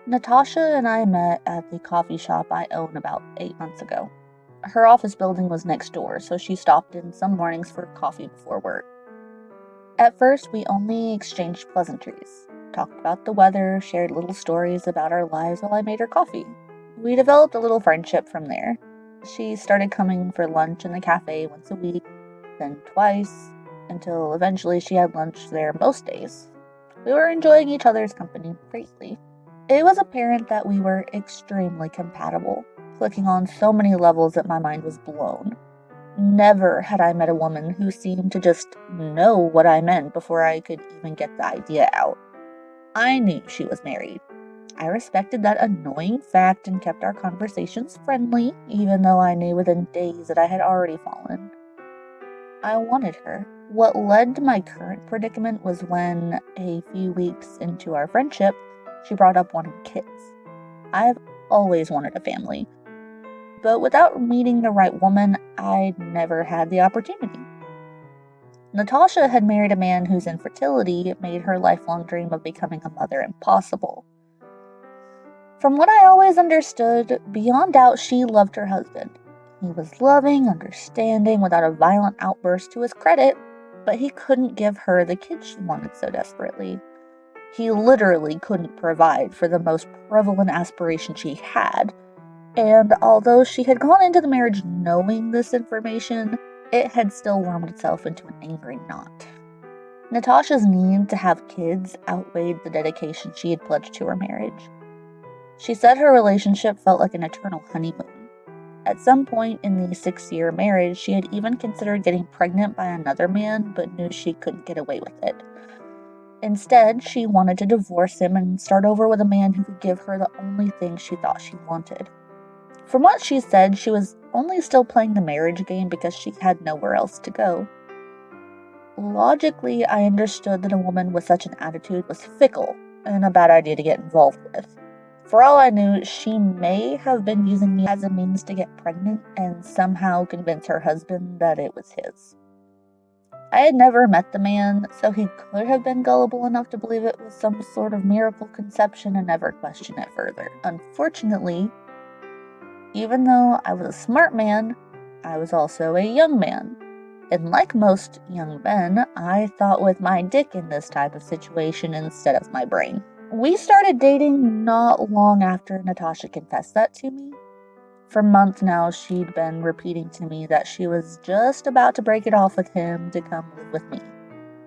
Natasha and I met at the coffee shop I own about 8 months ago. Her office building was next door, so she stopped in some mornings for coffee before work. At first, we only exchanged pleasantries, talked about the weather, shared little stories about our lives while I made her coffee. We developed a little friendship from there. She started coming for lunch in the cafe once a week, then twice, until eventually she had lunch there most days. We were enjoying each other's company greatly. It was apparent that we were extremely compatible, clicking on so many levels that my mind was blown. Never had I met a woman who seemed to just know what I meant before I could even get the idea out. I knew she was married. I respected that annoying fact and kept our conversations friendly, even though I knew within days that I had already fallen. I wanted her. What led to my current predicament was when, a few weeks into our friendship, she brought up wanting kids. I've always wanted a family, but without meeting the right woman, I'd never had the opportunity. Natasha had married a man whose infertility made her lifelong dream of becoming a mother impossible. From what I always understood, beyond doubt she loved her husband. He was loving, understanding, without a violent outburst to his credit, but he couldn't give her the kids she wanted so desperately. He literally couldn't provide for the most prevalent aspiration she had, and although she had gone into the marriage knowing this information, it had still wormed itself into an angry knot. Natasha's need to have kids outweighed the dedication she had pledged to her marriage. She said her relationship felt like an eternal honeymoon. At some point in the 6-year marriage, she had even considered getting pregnant by another man, but knew she couldn't get away with it. Instead, she wanted to divorce him and start over with a man who could give her the only thing she thought she wanted. From what she said, she was only still playing the marriage game because she had nowhere else to go. Logically, I understood that a woman with such an attitude was fickle and a bad idea to get involved with. For all I knew, she may have been using me as a means to get pregnant and somehow convince her husband that it was his. I had never met the man, so he could have been gullible enough to believe it was some sort of miracle conception and never question it further. Unfortunately, even though I was a smart man, I was also a young man. And like most young men, I thought with my dick in this type of situation instead of my brain. We started dating not long after Natasha confessed that to me. For months now, she'd been repeating to me that she was just about to break it off with him to come live with me.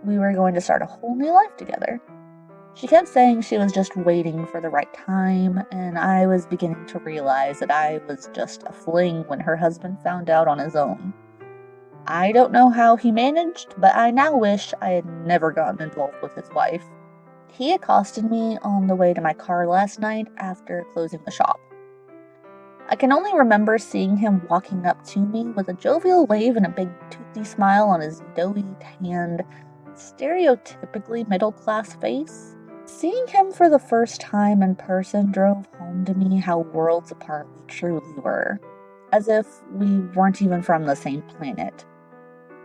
We were going to start a whole new life together. She kept saying she was just waiting for the right time, and I was beginning to realize that I was just a fling when her husband found out on his own. I don't know how he managed, but I now wish I had never gotten involved with his wife. He accosted me on the way to my car last night after closing the shop. I can only remember seeing him walking up to me with a jovial wave and a big toothy smile on his doughy, tanned, stereotypically middle-class face. Seeing him for the first time in person drove home to me how worlds apart we truly were, as if we weren't even from the same planet.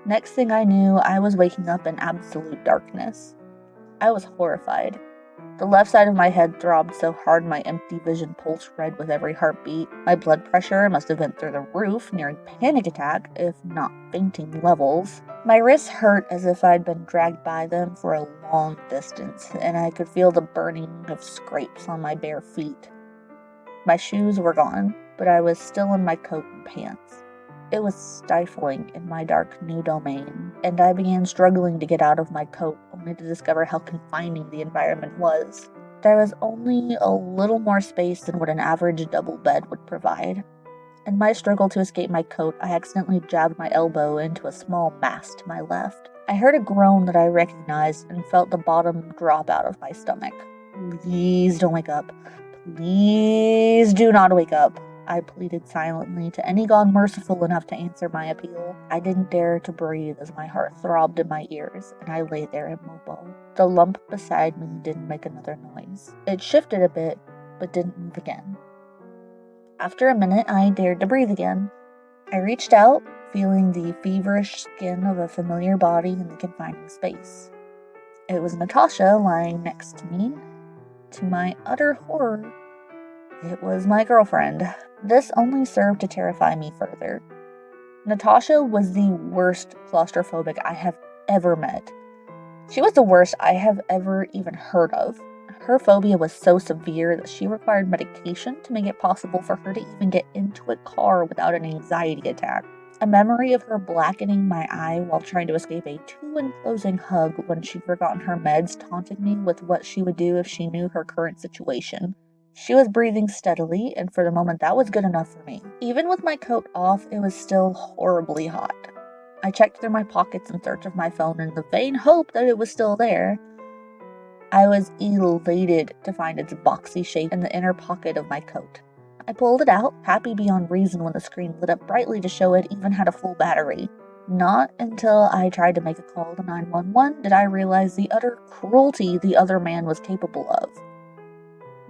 Next thing I knew, I was waking up in absolute darkness. I was horrified. The left side of my head throbbed so hard my empty vision pulsed red with every heartbeat. My blood pressure must have been through the roof, nearing panic attack, if not fainting levels. My wrists hurt as if I'd been dragged by them for a long distance, and I could feel the burning of scrapes on my bare feet. My shoes were gone, but I was still in my coat and pants. It was stifling in my dark new domain, and I began struggling to get out of my coat, only to discover how confining the environment was. There was only a little more space than what an average double bed would provide. In my struggle to escape my coat, I accidentally jabbed my elbow into a small mass to my left. I heard a groan that I recognized and felt the bottom drop out of my stomach. Please don't wake up. Please do not wake up, I pleaded silently to any god merciful enough to answer my appeal. I didn't dare to breathe as my heart throbbed in my ears, and I lay there immobile. The lump beside me didn't make another noise. It shifted a bit, but didn't move again. After a minute, I dared to breathe again. I reached out, feeling the feverish skin of a familiar body in the confining space. It was Natasha lying next to me. To my utter horror, It was my girlfriend. This only served to terrify me further. Natasha was the worst claustrophobic I have ever met. She was the worst I have ever even heard of. Her phobia was so severe that she required medication to make it possible for her to even get into a car without an anxiety attack. A memory of her blackening my eye while trying to escape a too-enclosing hug when she'd forgotten her meds taunted me with what she would do if she knew her current situation. She was breathing steadily, and for the moment that was good enough for me. Even with my coat off, it was still horribly hot. I checked through my pockets in search of my phone in the vain hope that it was still there. I was elated to find its boxy shape in the inner pocket of my coat. I pulled it out, happy beyond reason when the screen lit up brightly to show it even had a full battery. Not until I tried to make a call to 911 did I realize the utter cruelty the other man was capable of.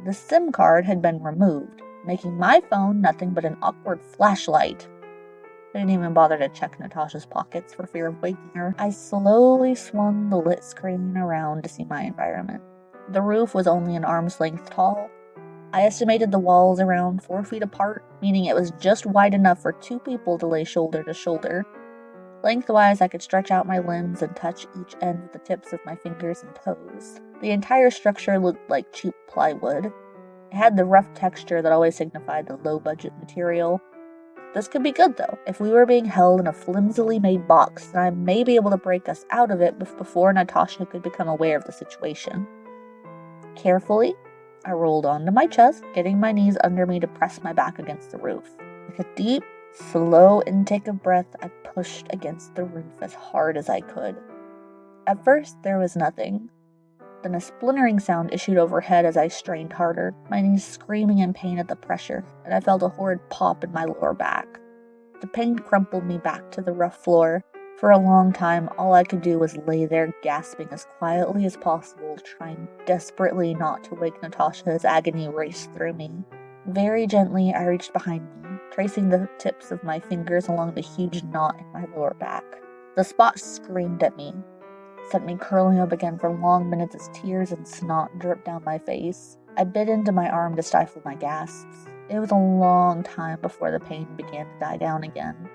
The SIM card had been removed, making my phone nothing but an awkward flashlight. I didn't even bother to check Natasha's pockets for fear of waking her. I slowly swung the lit screen around to see my environment. The roof was only an arm's length tall. I estimated the walls around 4 feet apart, meaning it was just wide enough for 2 people to lay shoulder to shoulder. Lengthwise, I could stretch out my limbs and touch each end with the tips of my fingers and toes. The entire structure looked like cheap plywood. It had the rough texture that always signified the low-budget material. This could be good, though. If we were being held in a flimsily made box, then I may be able to break us out of it before Natasha could become aware of the situation. Carefully, I rolled onto my chest, getting my knees under me to press my back against the roof. With a deep, slow intake of breath, I pushed against the roof as hard as I could. At first, there was nothing. Then a splintering sound issued overhead as I strained harder, my knees screaming in pain at the pressure, and I felt a horrid pop in my lower back. The pain crumpled me back to the rough floor. For a long time, all I could do was lay there gasping as quietly as possible, trying desperately not to wake Natasha as agony raced through me. Very gently, I reached behind me, tracing the tips of my fingers along the huge knot in my lower back. The spot screamed at me, sent me curling up again for long minutes as tears and snot dripped down my face. I bit into my arm to stifle my gasps. It was a long time before the pain began to die down again,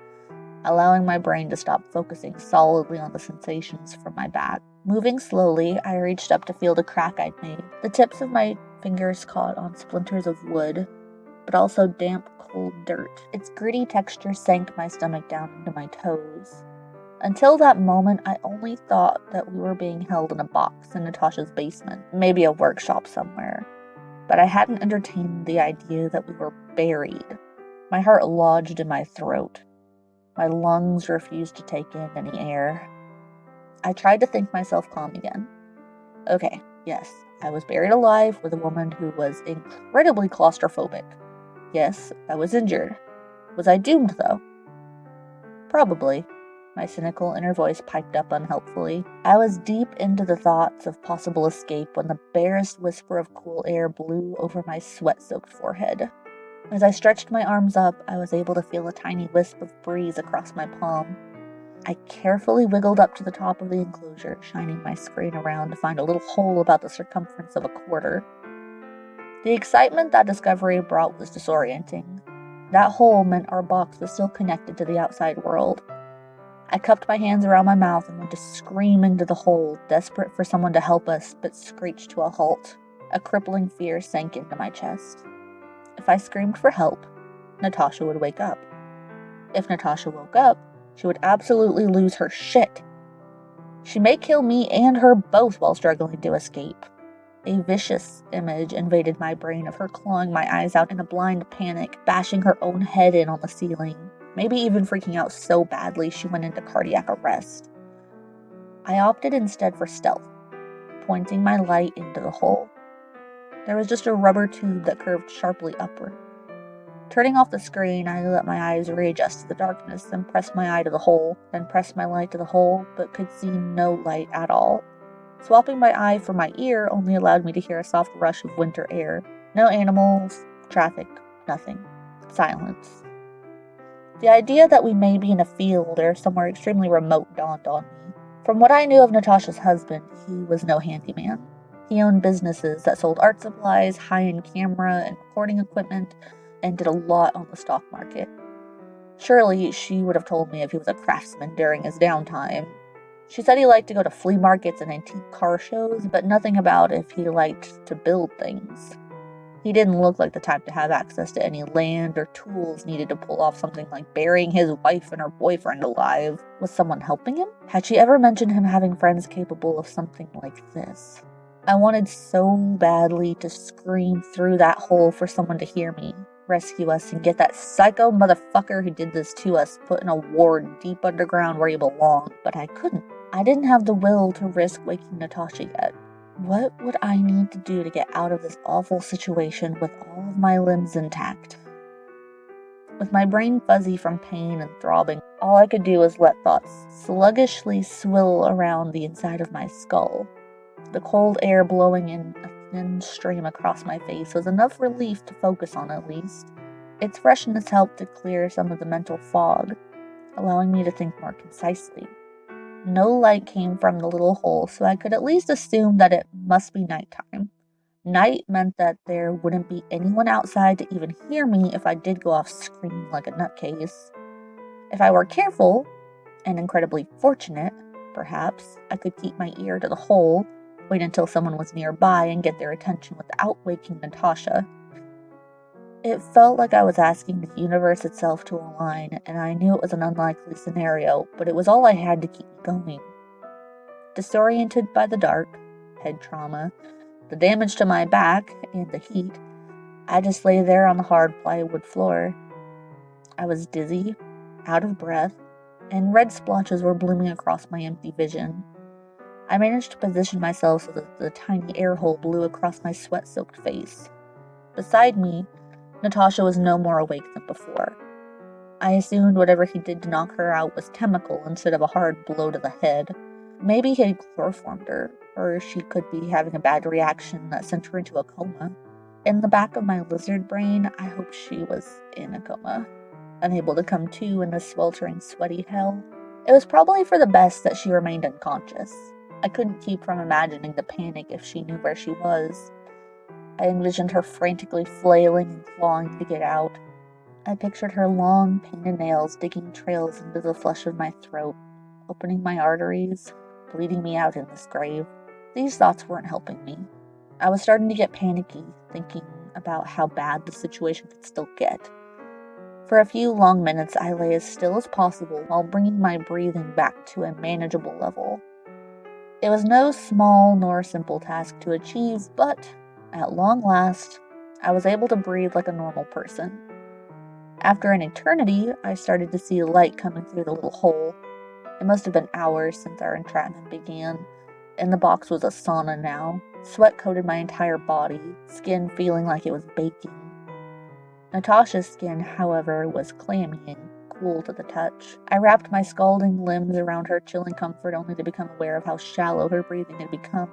allowing my brain to stop focusing solidly on the sensations from my back. Moving slowly, I reached up to feel the crack I'd made. The tips of my fingers caught on splinters of wood, but also damp, cold dirt. Its gritty texture sank my stomach down into my toes. Until that moment, I only thought that we were being held in a box in Natasha's basement, maybe a workshop somewhere. But I hadn't entertained the idea that we were buried. My heart lodged in my throat. My lungs refused to take in any air. I tried to think myself calm again. Okay, yes, I was buried alive with a woman who was incredibly claustrophobic. Yes, I was injured. Was I doomed, though? Probably. My cynical inner voice piped up unhelpfully. I was deep into the thoughts of possible escape when the barest whisper of cool air blew over my sweat-soaked forehead. As I stretched my arms up, I was able to feel a tiny wisp of breeze across my palm. I carefully wiggled up to the top of the enclosure, shining my screen around to find a little hole about the circumference of a quarter. The excitement that discovery brought was disorienting. That hole meant our box was still connected to the outside world. I cupped my hands around my mouth and went to scream into the hole, desperate for someone to help us, but screeched to a halt. A crippling fear sank into my chest. If I screamed for help, Natasha would wake up. If Natasha woke up, she would absolutely lose her shit. She may kill me and her both while struggling to escape. A vicious image invaded my brain of her clawing my eyes out in a blind panic, bashing her own head in on the ceiling, maybe even freaking out so badly she went into cardiac arrest. I opted instead for stealth, pointing my light into the hole. There was just a rubber tube that curved sharply upward. Turning off the screen, I let my eyes readjust to the darkness, then pressed my eye to the hole, then pressed my light to the hole, but could see no light at all. Swapping my eye for my ear only allowed me to hear a soft rush of winter air. No animals, traffic, nothing. Silence. The idea that we may be in a field or somewhere extremely remote dawned on me. From what I knew of Natasha's husband, he was no handyman. He owned businesses that sold art supplies, high-end camera and recording equipment, and did a lot on the stock market. Surely she would have told me if he was a craftsman during his downtime. She said he liked to go to flea markets and antique car shows, but nothing about if he liked to build things. He didn't look like the type to have access to any land or tools needed to pull off something like burying his wife and her boyfriend alive. Was someone helping him? Had she ever mentioned him having friends capable of something like this? I wanted so badly to scream through that hole for someone to hear me, rescue us, and get that psycho motherfucker who did this to us put in a ward deep underground where he belonged, but I couldn't. I didn't have the will to risk waking Natasha yet. What would I need to do to get out of this awful situation with all of my limbs intact? With my brain fuzzy from pain and throbbing, all I could do was let thoughts sluggishly swill around the inside of my skull. The cold air blowing in a thin stream across my face was enough relief to focus on, at least. Its freshness helped to clear some of the mental fog, allowing me to think more concisely. No light came from the little hole, so I could at least assume that it must be nighttime. Night meant that there wouldn't be anyone outside to even hear me if I did go off screaming like a nutcase. If I were careful, and incredibly fortunate, perhaps, I could keep my ear to the hole, wait until someone was nearby, and get their attention without waking Natasha. It felt like I was asking the universe itself to align, and I knew it was an unlikely scenario, but it was all I had to keep me going. Disoriented by the dark, head trauma, the damage to my back, and the heat, I just lay there on the hard plywood floor. I was dizzy, out of breath, and red splotches were blooming across my empty vision. I managed to position myself so that the tiny air hole blew across my sweat-soaked face. Beside me, Natasha was no more awake than before. I assumed whatever he did to knock her out was chemical instead of a hard blow to the head. Maybe he had chloroformed her, or she could be having a bad reaction that sent her into a coma. In the back of my lizard brain, I hoped she was in a coma, unable to come to in this sweltering, sweaty hell. It was probably for the best that she remained unconscious. I couldn't keep from imagining the panic if she knew where she was. I envisioned her frantically flailing and clawing to get out. I pictured her long, painted nails digging trails into the flesh of my throat, opening my arteries, bleeding me out in this grave. These thoughts weren't helping me. I was starting to get panicky, thinking about how bad the situation could still get. For a few long minutes, I lay as still as possible while bringing my breathing back to a manageable level. It was no small nor simple task to achieve, but at long last, I was able to breathe like a normal person. After an eternity, I started to see light coming through the little hole. It must have been hours since our entrapment began, and the box was a sauna now. Sweat coated my entire body, skin feeling like it was baking. Natasha's skin, however, was clammy and cool to the touch. I wrapped my scalding limbs around her chilling comfort only to become aware of how shallow her breathing had become.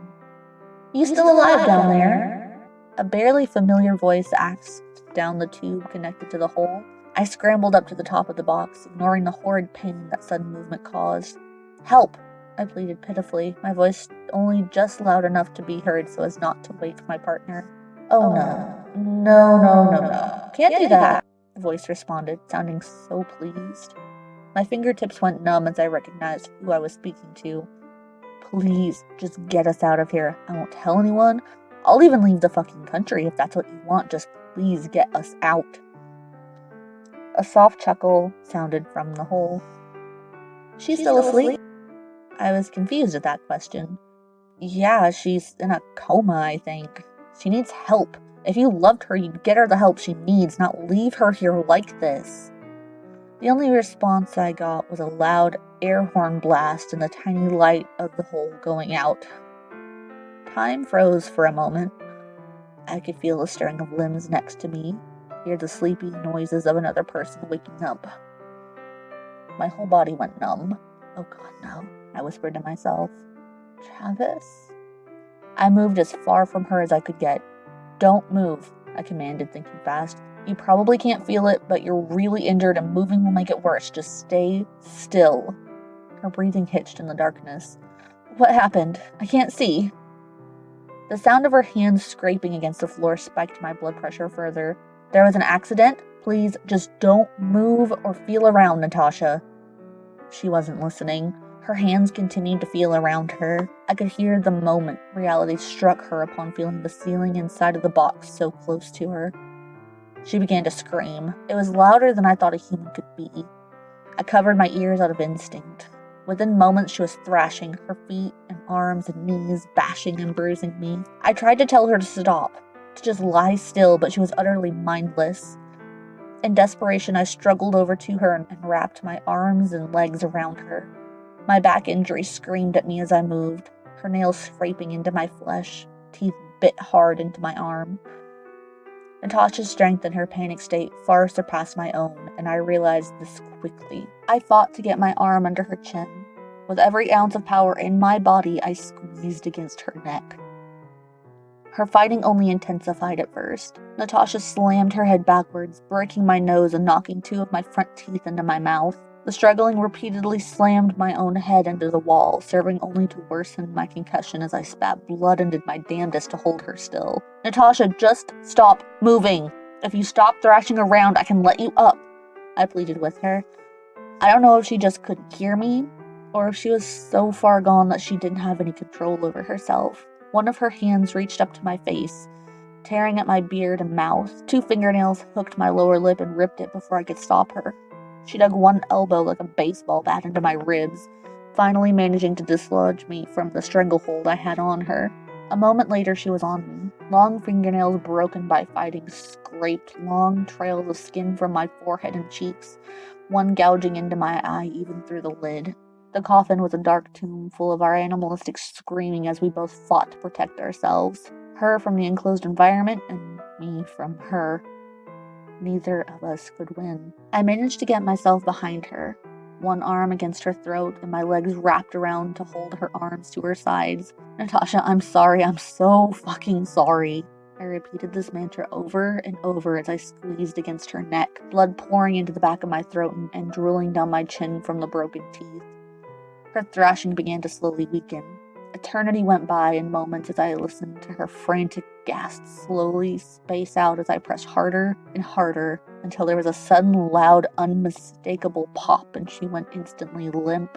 "You still alive down there?" A barely familiar voice asked down the tube connected to the hole. I scrambled up to the top of the box, ignoring the horrid pain that sudden movement caused. "Help!" I pleaded pitifully, my voice only just loud enough to be heard so as not to wake my partner. "Oh no. No. Can't do that," the voice responded, sounding so pleased. My fingertips went numb as I recognized who I was speaking to. "Please, just get us out of here. I won't tell anyone. I'll even leave the fucking country if that's what you want. Just please get us out." A soft chuckle sounded from the hole. "She's still asleep?" I was confused at that question. "Yeah, she's in a coma, I think. She needs help. If you loved her, you'd get her the help she needs, not leave her here like this." The only response I got was a loud air horn blast and the tiny light of the hole going out. Time froze for a moment. I could feel the stirring of limbs next to me, hear the sleepy noises of another person waking up. My whole body went numb. "Oh God, no," I whispered to myself. "Travis?" I moved as far from her as I could get. "Don't move," I commanded, thinking fast. "You probably can't feel it, but you're really injured and moving will make it worse. Just stay still." Her breathing hitched in the darkness. "What happened? I can't see." The sound of her hands scraping against the floor spiked my blood pressure further. There was an accident? Please, just don't move or feel around, Natasha. She wasn't listening. Her hands continued to feel around her. I could hear the moment reality struck her upon feeling the ceiling inside of the box so close to her. She began to scream. It was louder than I thought a human could be. I covered my ears out of instinct. Within moments, she was thrashing, her feet and arms and knees bashing and bruising me. I tried to tell her to stop, to just lie still, but she was utterly mindless. In desperation, I struggled over to her and wrapped my arms and legs around her. My back injury screamed at me as I moved, her nails scraping into my flesh, teeth bit hard into my arm. Natasha's strength in her panic state far surpassed my own, and I realized this quickly. I fought to get my arm under her chin. With every ounce of power in my body, I squeezed against her neck. Her fighting only intensified at first. Natasha slammed her head backwards, breaking my nose and knocking 2 of my front teeth into my mouth. The struggling repeatedly slammed my own head into the wall, serving only to worsen my concussion as I spat blood and did my damnedest to hold her still. Natasha, just stop moving. If you stop thrashing around, I can let you up, I pleaded with her. I don't know if she just couldn't hear me, or if she was so far gone that she didn't have any control over herself. One of her hands reached up to my face, tearing at my beard and mouth. 2 fingernails hooked my lower lip and ripped it before I could stop her. She dug one elbow like a baseball bat into my ribs, finally managing to dislodge me from the stranglehold I had on her. A moment later, she was on me. Long fingernails broken by fighting scraped long trails of skin from my forehead and cheeks, one gouging into my eye even through the lid. The coffin was a dark tomb full of our animalistic screaming as we both fought to protect ourselves. Her from the enclosed environment, and me from her. Neither of us could win. I managed to get myself behind her, one arm against her throat and my legs wrapped around to hold her arms to her sides. Natasha, I'm sorry. I'm so fucking sorry. I repeated this mantra over and over as I squeezed against her neck, blood pouring into the back of my throat and drooling down my chin from the broken teeth. Her thrashing began to slowly weaken. Eternity went by in moments as I listened to her frantic gasps slowly space out as I pressed harder and harder until there was a sudden, loud, unmistakable pop and she went instantly limp.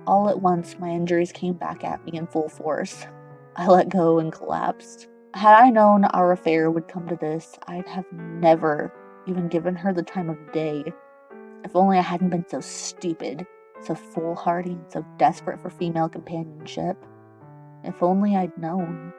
All at once, my injuries came back at me in full force. I let go and collapsed. Had I known our affair would come to this, I'd have never even given her the time of day. If only I hadn't been so stupid, so foolhardy, and so desperate for female companionship. If only I'd known.